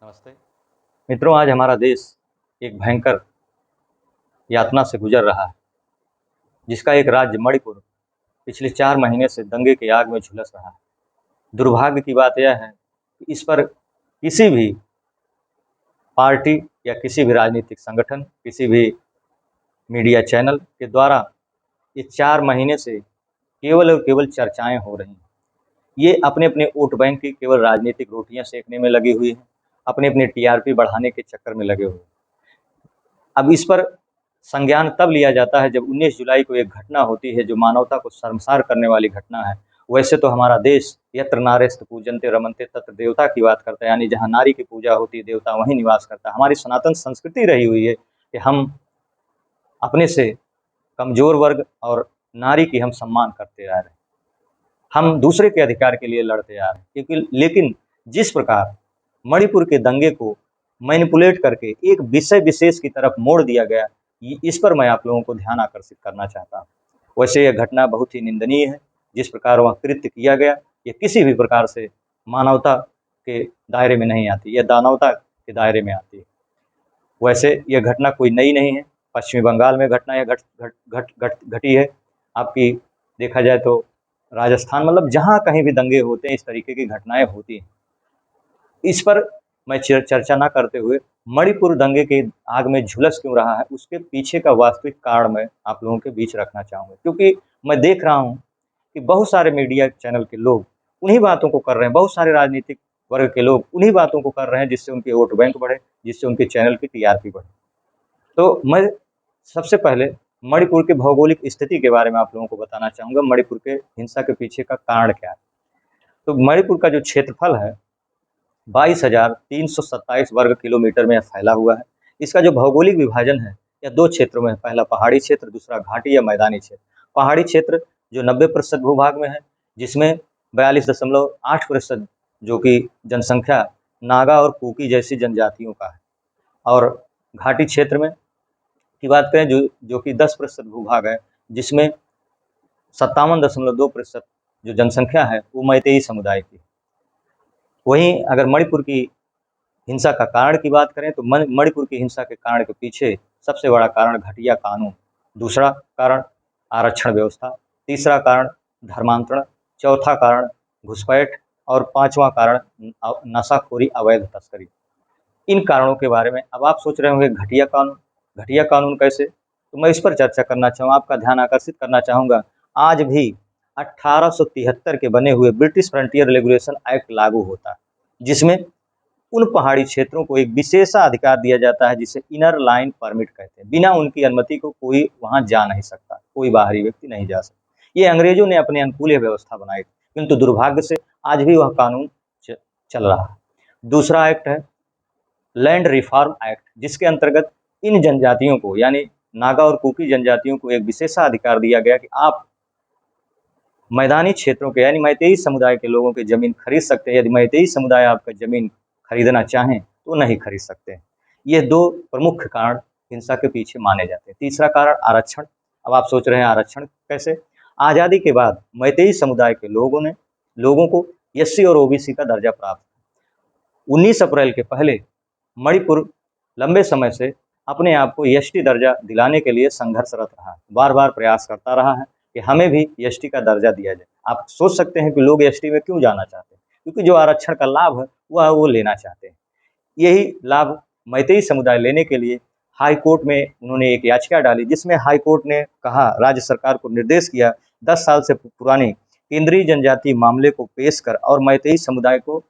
नमस्ते मित्रों, आज हमारा देश एक भयंकर यातना से गुजर रहा है, जिसका एक राज्य मणिपुर पिछले 4 महीने से दंगे की आग में झुलस रहा है। दुर्भाग्य की बात यह है कि इस पर किसी भी पार्टी या किसी भी राजनीतिक संगठन, किसी भी मीडिया चैनल के द्वारा ये 4 महीने से केवल और केवल चर्चाएं हो रही हैं। ये अपने-अपने वोट बैंक की केवल राजनीतिक रोटियां सेकने में लगी हुई हैं, अपने-अपने टीआरपी बढ़ाने के चक्कर में लगे हुए हैं। अब इस पर संज्ञान तब लिया जाता है जब 19 जुलाई को एक घटना होती है जो मानवता को शर्मसार करने वाली घटना है। वैसे तो हमारा देश यत्र नार्यस्तु पूज्यन्ते रमन्ते तत्र देवता की बात करता है, यानी जहाँ नारी की पूजा होती है देवता वहीं निवास करता है। हमारी सनातन संस्कृति रही हुई है कि हम अपने से कमजोर वर्ग और नारी की हम सम्मान करते आ रहे हैं, हम दूसरे के अधिकार के लिए लड़ते आ रहे हैं। लेकिन जिस प्रकार मणिपुर के दंगे को मैनिपुलेट करके एक विषय विशेष की तरफ मोड़ दिया गया, इस पर मैं आप लोगों को ध्यान आकर्षित करना चाहता हूँ। वैसे यह घटना बहुत ही निंदनीय है। जिस प्रकार वह कृत्य किया गया, ये किसी भी प्रकार से मानवता के दायरे में नहीं आती, यह दानवता के दायरे में आती है। वैसे यह घटना कोई नई नहीं है, पश्चिमी बंगाल में घटना यह घटी है। आपकी देखा जाए तो राजस्थान, मतलब जहाँ कहीं भी दंगे होते हैं इस तरीके की घटनाएं होती हैं। इस पर मैं चर्चा ना करते हुए मणिपुर दंगे के आग में झुलस क्यों रहा है, उसके पीछे का वास्तविक कारण मैं आप लोगों के बीच रखना चाहूँगा। क्योंकि मैं देख रहा हूँ कि बहुत सारे मीडिया चैनल के लोग उन्हीं बातों को कर रहे हैं, बहुत सारे राजनीतिक वर्ग के लोग उन्हीं बातों को कर रहे हैं जिससे उनके वोट बैंक बढ़े, जिससे उनके चैनल की टीआरपी बढ़े। तो मैं सबसे पहले मणिपुर की भौगोलिक स्थिति के बारे में आप लोगों को बताना चाहूँगा, मणिपुर के हिंसा के पीछे का कारण क्या है। तो मणिपुर का जो क्षेत्रफल है 22,327 वर्ग किलोमीटर में फैला हुआ है। इसका जो भौगोलिक विभाजन है यह 2 क्षेत्रों में है, पहला पहाड़ी क्षेत्र, दूसरा घाटी या मैदानी क्षेत्र। पहाड़ी क्षेत्र जो 90% भूभाग में है, जिसमें 42.8% जो कि जनसंख्या नागा और कुकी जैसी जनजातियों का है, और घाटी क्षेत्र में की बात करें जो कि 10% भूभाग है, जिसमें 57.2% जो जनसंख्या है वो मैतेई समुदाय की। वहीं अगर मणिपुर की हिंसा का कारण की बात करें तो मणिपुर की हिंसा के कारण के पीछे सबसे बड़ा कारण घटिया कानून, दूसरा कारण आरक्षण व्यवस्था, तीसरा कारण धर्मांतरण, चौथा कारण घुसपैठ और पांचवा कारण नशाखोरी, अवैध तस्करी। इन कारणों के बारे में अब आप सोच रहे होंगे घटिया कानून कैसे, तो मैं इस पर चर्चा करना चाहूँगा, आपका ध्यान आकर्षित करना चाहूँगा। आज भी 1873 के बने हुए ब्रिटिश फ्रंटियर रेगुलेशन एक्ट लागू होता है, जिसमें उन पहाड़ी क्षेत्रों को एक विशेषाधिकार दिया जाता है जिसे इनर लाइन परमिट कहते हैं। बिना उनकी अनुमति को कोई वहां जा नहीं सकता, कोई बाहरी व्यक्ति नहीं जा सकता। ये अंग्रेजों ने अपने अनुकूल व्यवस्था बनाई, किंतु दुर्भाग्य से आज भी वह कानून चल रहा है। दूसरा एक्ट है लैंड रिफॉर्म एक्ट, जिसके अंतर्गत इन जनजातियों को, यानी नागा और कुकी जनजातियों को एक विशेषाधिकार दिया गया कि आप मैदानी क्षेत्रों के, यानी मैतेई समुदाय के लोगों की जमीन खरीद सकते हैं। यदि मैतेई समुदाय आपका जमीन खरीदना चाहें तो नहीं खरीद सकते। ये 2 प्रमुख कारण हिंसा के पीछे माने जाते हैं। तीसरा कारण आरक्षण। अब आप सोच रहे हैं आरक्षण कैसे? आज़ादी के बाद मैतेई समुदाय के लोगों को एससी और ओबीसी का दर्जा प्राप्त। 19 अप्रैल के पहले मणिपुर लंबे समय से अपने आप को एसटी दर्जा दिलाने के लिए संघर्षरत रहा, बार बार प्रयास करता रहा है कि हमें भी एसटी का दर्जा दिया जाए। आप सोच सकते हैं कि लोग एसटी में क्यों जाना चाहते हैं, क्योंकि जो आरक्षण का लाभ है वह वो लेना चाहते हैं। यही लाभ मैतेई समुदाय लेने के लिए हाई कोर्ट में उन्होंने एक याचिका डाली, जिसमें हाई कोर्ट ने कहा, राज्य सरकार को निर्देश किया 10 साल से पुरानी केंद्रीय जनजाति मामले को पेश कर और मैतेई समुदाय को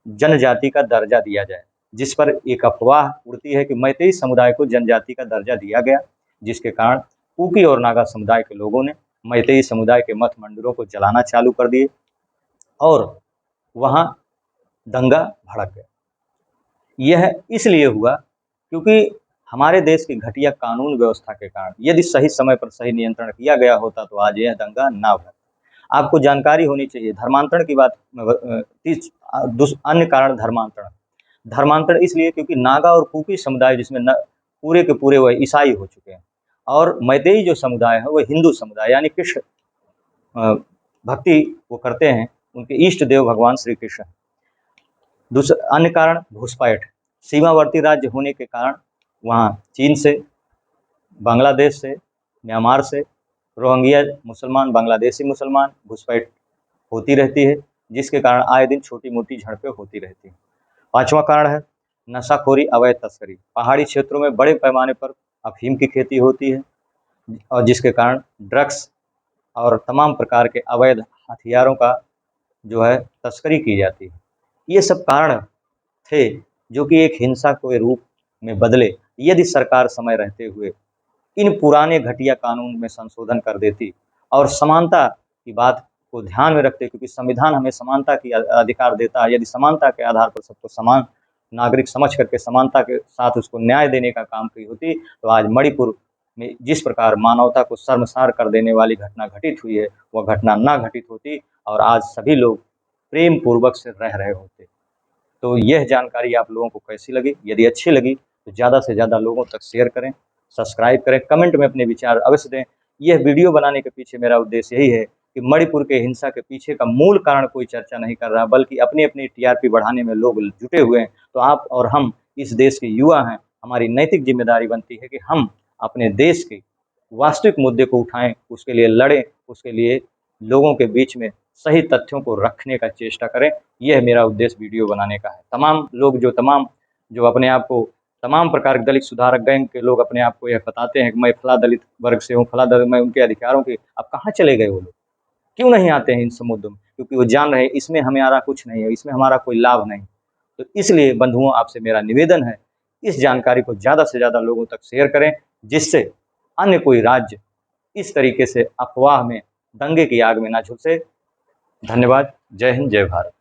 जनजाति का दर्जा दिया जाए। जिस पर एक अफवाह उड़ती है कि मैतेई समुदाय को जनजाति का दर्जा दिया गया, जिसके कारण कुकी और नागा समुदाय के लोगों ने मैतेई समुदाय के मठ मंदिरों को जलाना चालू कर दिए और वहां दंगा भड़क गया। यह इसलिए हुआ क्योंकि हमारे देश की घटिया कानून व्यवस्था के कारण, यदि सही समय पर सही नियंत्रण किया गया होता तो आज यह दंगा ना भड़कता। आपको जानकारी होनी चाहिए धर्मांतरण की बात। अन्य कारण धर्मांतरण इसलिए क्योंकि नागा और कुकी समुदाय जिसमें पूरे के पूरे वह ईसाई हो चुके हैं, और मैतेई जो समुदाय है वह हिंदू समुदाय, यानी कृष्ण भक्ति वो करते हैं, उनके इष्ट देव भगवान श्री कृष्ण। दूसरा अन्य कारण घुसपैठ, सीमावर्ती राज्य होने के कारण वहाँ चीन से, बांग्लादेश से, म्यांमार से रोहिंग्या मुसलमान, बांग्लादेशी मुसलमान घुसपैठ होती रहती है, जिसके कारण आए दिन छोटी मोटी झड़पें होती रहती हैं। पांचवा कारण है नशाखोरी, अवैध तस्करी। पहाड़ी क्षेत्रों में बड़े पैमाने पर अफीम की खेती होती है और जिसके कारण ड्रग्स और तमाम प्रकार के अवैध हथियारों का जो है तस्करी की जाती है। ये सब कारण थे जो कि एक हिंसा के रूप में बदले। यदि सरकार समय रहते हुए इन पुराने घटिया कानून में संशोधन कर देती और समानता की बात को ध्यान में रखते, क्योंकि संविधान हमें समानता की अधिकार देता है, यदि समानता के आधार पर सबको समान नागरिक समझ करके समानता के साथ उसको न्याय देने का काम की होती, तो आज मणिपुर में जिस प्रकार मानवता को शर्मसार कर देने वाली घटना घटित हुई है, वह घटना ना घटित होती और आज सभी लोग प्रेम पूर्वक से रह रहे होते। तो यह जानकारी आप लोगों को कैसी लगी? यदि अच्छी लगी तो ज़्यादा से ज़्यादा लोगों तक शेयर करें, सब्सक्राइब करें, कमेंट में अपने विचार अवश्य दें। यह वीडियो बनाने के पीछे मेरा उद्देश्य यही है कि मणिपुर के हिंसा के पीछे का मूल कारण कोई चर्चा नहीं कर रहा, बल्कि अपनी अपनी टीआरपी बढ़ाने में लोग जुटे हुए हैं। तो आप और हम इस देश के युवा हैं, हमारी नैतिक जिम्मेदारी बनती है कि हम अपने देश के वास्तविक मुद्दे को उठाएं, उसके लिए लड़ें, उसके लिए लोगों के बीच में सही तथ्यों को रखने का चेष्टा करें। यह मेरा उद्देश्य वीडियो बनाने का है। तमाम लोग जो अपने आप को तमाम प्रकार के दलित सुधारक गैंग के लोग अपने आप को यह बताते हैं कि मैं फला दलित वर्ग से हूँ, फला दलित, मैं उनके अधिकारों की, अब कहाँ चले गए वो लोग? क्यों नहीं आते हैं इन सब मुद्दों में? क्योंकि वो जान रहे हैं इसमें हमारा कुछ नहीं है, इसमें हमारा कोई लाभ नहीं। तो इसलिए बंधुओं, आपसे मेरा निवेदन है, इस जानकारी को ज़्यादा से ज़्यादा लोगों तक शेयर करें, जिससे अन्य कोई राज्य इस तरीके से अफवाह में, दंगे की आग में ना झुलसे। धन्यवाद। जय हिंद, जय भारत।